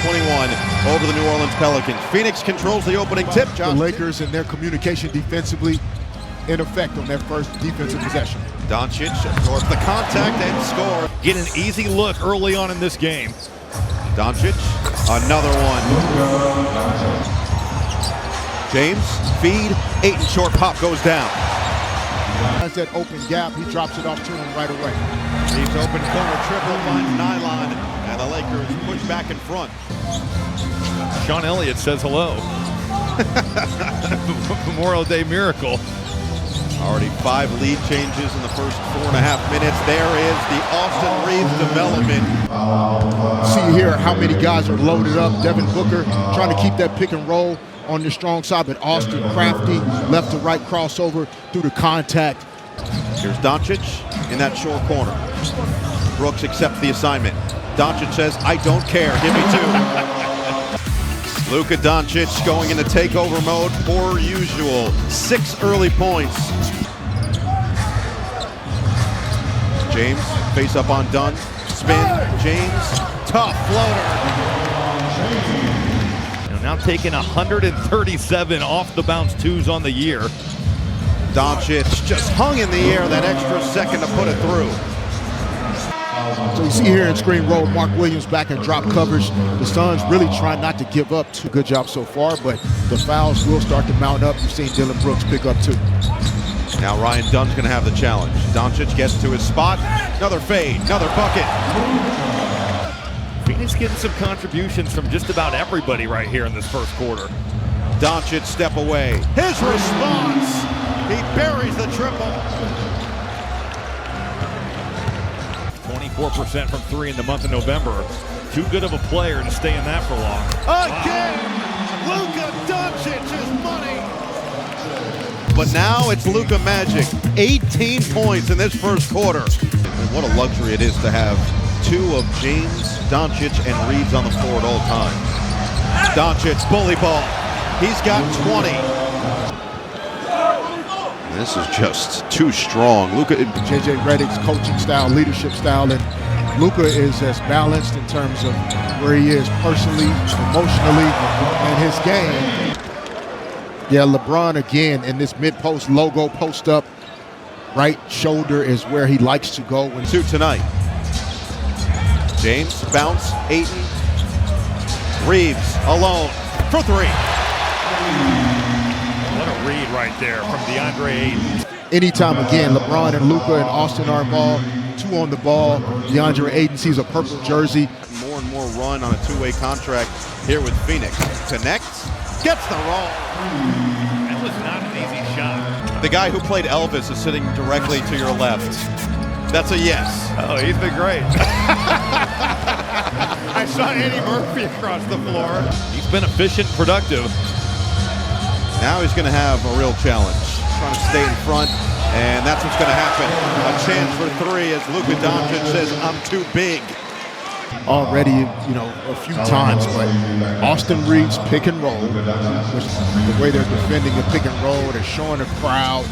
21 over the New Orleans Pelicans. Phoenix controls the opening tip. The Lakers and their communication defensively in effect on their first defensive possession. Doncic absorbs the contact and scores. Get an easy look early on in this game. Doncic, another one. James, feed, Ayton short pop goes down. Has that open gap, he drops it off to him right away. Leaves open corner, triple, finds nylon, and the Lakers push back in front. Sean Elliott says hello. Memorial Day miracle. Already 5 lead changes in the first 4.5 minutes. There is the Austin Reeves development. See here how many guys are loaded up. Devin Booker trying to keep that pick and roll on the strong side, but Austin crafty, left to right crossover through the contact. Here's Doncic in that short corner. Brooks accepts the assignment. Doncic says, I don't care, give me 2. Luka Doncic going into takeover mode per usual. 6 early points. James, face up on Dunn. Spin, James, tough floater. Now taking 137 off the bounce twos on the year. Doncic just hung in the air that extra second to put it through. So you see here in screen roll, Mark Williams back in drop coverage. The Suns really trying not to give up. Good job so far, but the fouls will start to mount up. You've seen Dillon Brooks pick up 2. Now Ryan Dunn's going to have the challenge. Doncic gets to his spot. Another fade, another bucket. Phoenix getting some contributions from just about everybody right here in this first quarter. Doncic step away. His response. He buries the triple. 24% from 3 in the month of November. Too good of a player to stay in that for long. Again, Luka Doncic is money. But now it's Luka magic. 18 points in this first quarter. And what a luxury it is to have 2 of James, Doncic, and Reeves on the floor at all times. Doncic, bully ball. He's got 20. This is just too strong. Luka. J.J. Redick's coaching style, leadership style, and Luka is as balanced in terms of where he is personally, emotionally, and his game. Yeah, LeBron again in this mid-post logo, post up. Right shoulder is where he likes to go. 2 tonight. James, bounce, Ayton. Reeves alone for 3. What a read right there from DeAndre Ayton. Anytime again, LeBron and Luka and Austin are involved. 2 on the ball. DeAndre Ayton sees a purple jersey. More and more run on a 2-way contract here with Phoenix. Connects, gets the roll. That was not an easy shot. The guy who played Elvis is sitting directly to your left. That's a yes. Oh, he's been great. I saw Eddie Murphy across the floor. He's been efficient, productive. Now he's going to have a real challenge. Trying to stay in front, and that's what's going to happen. A chance for 3 as Luka Doncic says, I'm too big. Already, a few times, but Austin Reeves pick and roll, which the way they're defending the pick and roll, they're showing the crowd,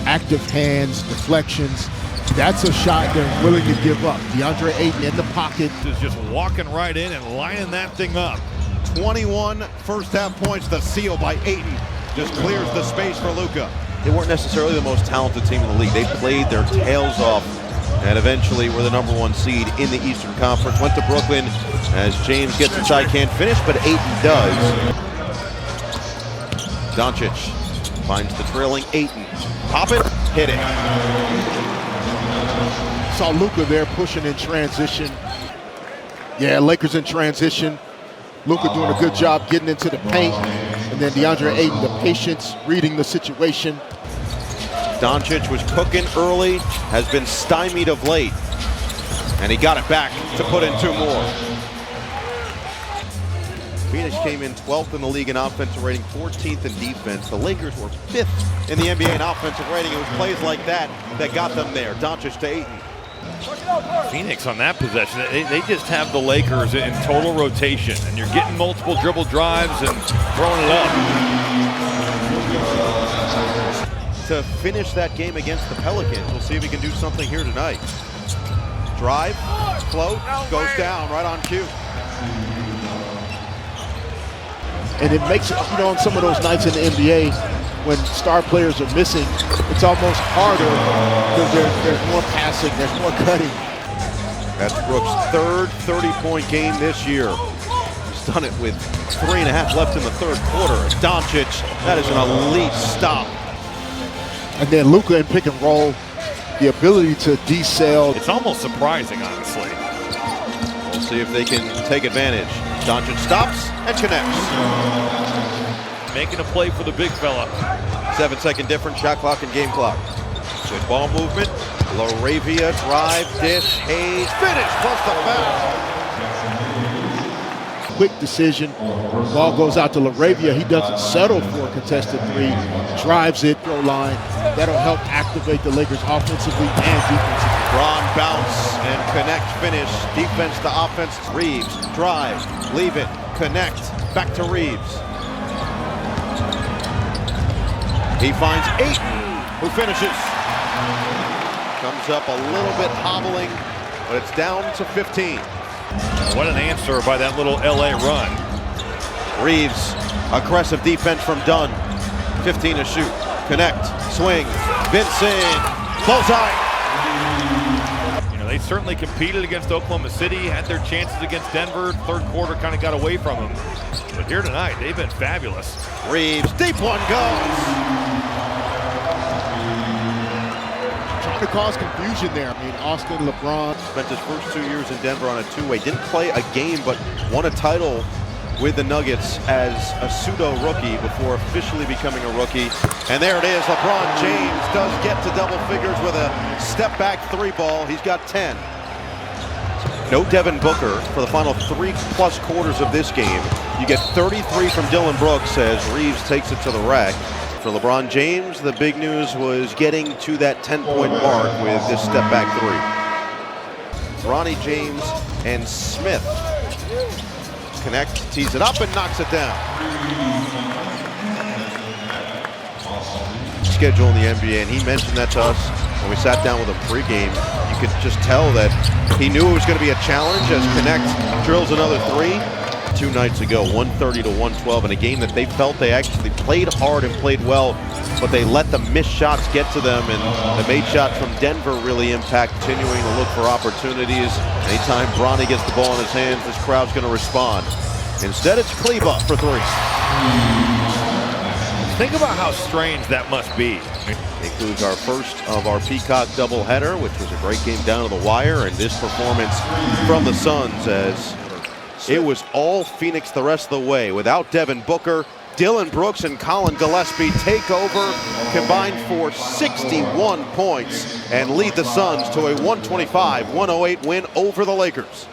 active hands, deflections. That's a shot they're willing to give up. DeAndre Ayton in the pocket. Is just walking right in and lining that thing up. 21 first-half points, the seal by Ayton. Just clears the space for Luka. They weren't necessarily the most talented team in the league. They played their tails off and eventually were the #1 seed in the Eastern Conference. Went to Brooklyn as James gets inside, can't finish, but Ayton does. Doncic finds the trailing Ayton. Pop it, hit it. Saw Luka there pushing in transition. Yeah, Lakers in transition. Luka doing a good job getting into the paint. And then DeAndre Ayton, the patience, reading the situation. Doncic was cooking early, has been stymied of late. And he got it back to put in 2 more. Phoenix came in 12th in the league in offensive rating, 14th in defense. The Lakers were 5th in the NBA in offensive rating. It was plays like that that got them there. Doncic to Ayton. Phoenix on that possession, they just have the Lakers in total rotation, and you're getting multiple dribble drives and throwing it up. To finish that game against the Pelicans, we'll see if he can do something here tonight. Drive, float, goes down right on cue. And it makes it, you know, on some of those nights in the NBA, when star players are missing, it's almost harder because there's more passing, there's more cutting. That's Brooks' third 30-point game this year. He's done it with 3.5 left in the third quarter. Doncic, that is an elite stop. And then Luka in pick and roll, the ability to decel. It's almost surprising, honestly. We'll see if they can take advantage. Doncic stops and connects. Making a play for the big fella. 7-second difference, shot clock and game clock. Good ball movement. LaRavia, drive, dish, Hayes, finish, plus the foul. Quick decision. Ball goes out to LaRavia. He doesn't settle for a contested three. Drives it, throw line. That'll help activate the Lakers offensively and defensively. Braun bounce and connect, finish. Defense to offense. Reeves, drive, leave it, connect, back to Reeves. He finds Ayton, who finishes. Comes up a little bit hobbling, but it's down to 15. What an answer by that little LA run. Reeves, aggressive defense from Dunn. 15 to shoot. Connect, swing, Vincent, bullseye. You know, they certainly competed against Oklahoma City, had their chances against Denver. Third quarter kind of got away from them. But here tonight, they've been fabulous. Reeves, deep one goes. Trying to cause confusion there. I mean, Austin, LeBron. Spent his first 2 years in Denver on a two-way. Didn't play a game, but won a title with the Nuggets as a pseudo-rookie before officially becoming a rookie. And there it is. LeBron James does get to double figures with a step-back three ball. He's got 10. No Devin Booker for the final 3+ quarters of this game. You get 33 from Dillon Brooks as Reeves takes it to the rack. For LeBron James, the big news was getting to that 10-point mark with this step-back three. Ronnie James and Smith connect, tees it up, and knocks it down. Schedule in the NBA, and he mentioned that to us when we sat down with him pregame. You could just tell that he knew it was going to be a challenge as Connect drills another three. 2 nights ago, 130 to 112, in a game that they felt they actually played hard and played well, but they let the missed shots get to them, and the made shot from Denver really impact, continuing to look for opportunities. Anytime Bronny gets the ball in his hands, this crowd's going to respond. Instead, it's Kleba for three. Think about how strange that must be. Includes our first of our Peacock doubleheader, which was a great game down to the wire, and this performance from the Suns as it was all Phoenix the rest of the way. Without Devin Booker, Dillon Brooks and Colin Gillespie take over, combined for 61 points, and lead the Suns to a 125-108 win over the Lakers.